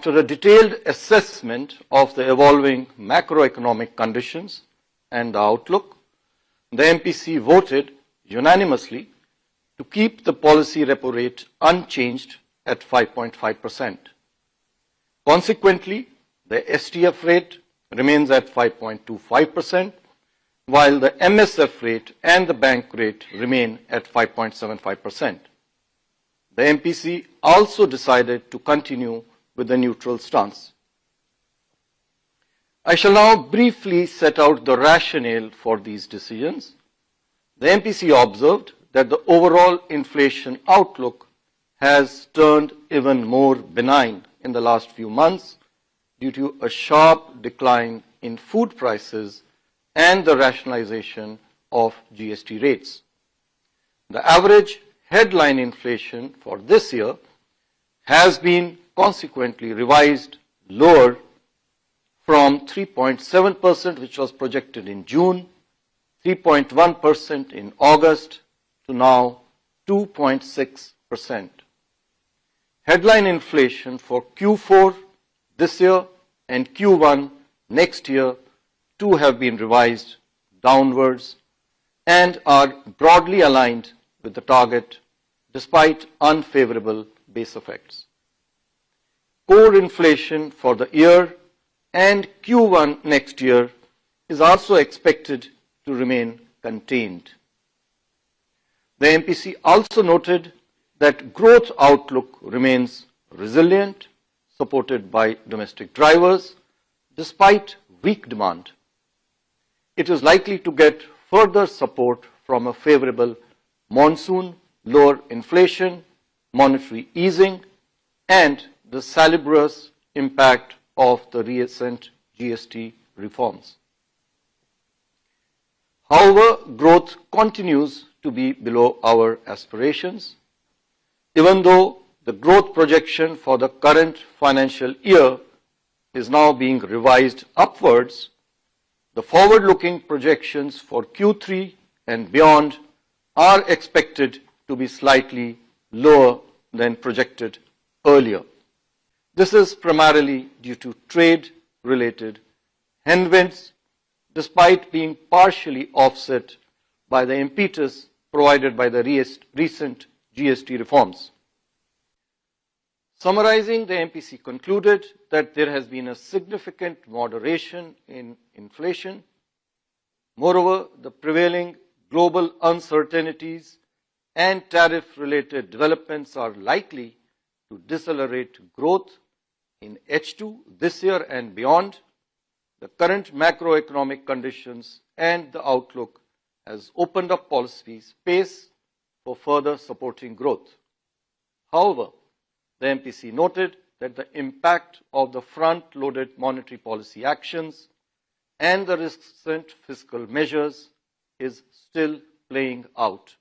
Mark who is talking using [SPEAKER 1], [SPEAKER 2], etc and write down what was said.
[SPEAKER 1] After a detailed assessment of the evolving macroeconomic conditions and the outlook, the MPC voted unanimously to keep the policy repo rate unchanged at 5.5%. Consequently, the STF rate remains at 5.25%, while the MSF rate and the bank rate remain at 5.75%. The MPC also decided to continue with the neutral stance. I shall now briefly set out the rationale for these decisions. The MPC observed that the overall inflation outlook has turned even more benign in the last few months due to a sharp decline in food prices and the rationalization of GST rates. The average headline inflation for this year has been consequently revised lower from 3.7%, which was projected in June, 3.1% in August, to now 2.6%. Headline inflation for Q4 this year and Q1 next year too have been revised downwards and are broadly aligned with the target despite unfavorable base effects. Core inflation for the year and Q1 next year is also expected to remain contained. The MPC also noted that growth outlook remains resilient, supported by domestic drivers, despite weak demand. It is likely to get further support from a favorable monsoon, lower inflation, monetary easing, and the salubrious impact of the recent GST reforms. However, growth continues to be below our aspirations. Even though the growth projection for the current financial year is now being revised upwards, the forward-looking projections for Q3 and beyond are expected to be slightly lower than projected earlier. This is primarily due to trade-related headwinds, despite being partially offset by the impetus provided by the recent GST reforms. Summarizing, the MPC concluded that there has been a significant moderation in inflation. Moreover, the prevailing global uncertainties and tariff-related developments are likely to decelerate growth in H2 this year and beyond. The current macroeconomic conditions and the outlook has opened up policy space for further supporting growth. However, the MPC noted that the impact of the front-loaded monetary policy actions and the recent fiscal measures is still playing out.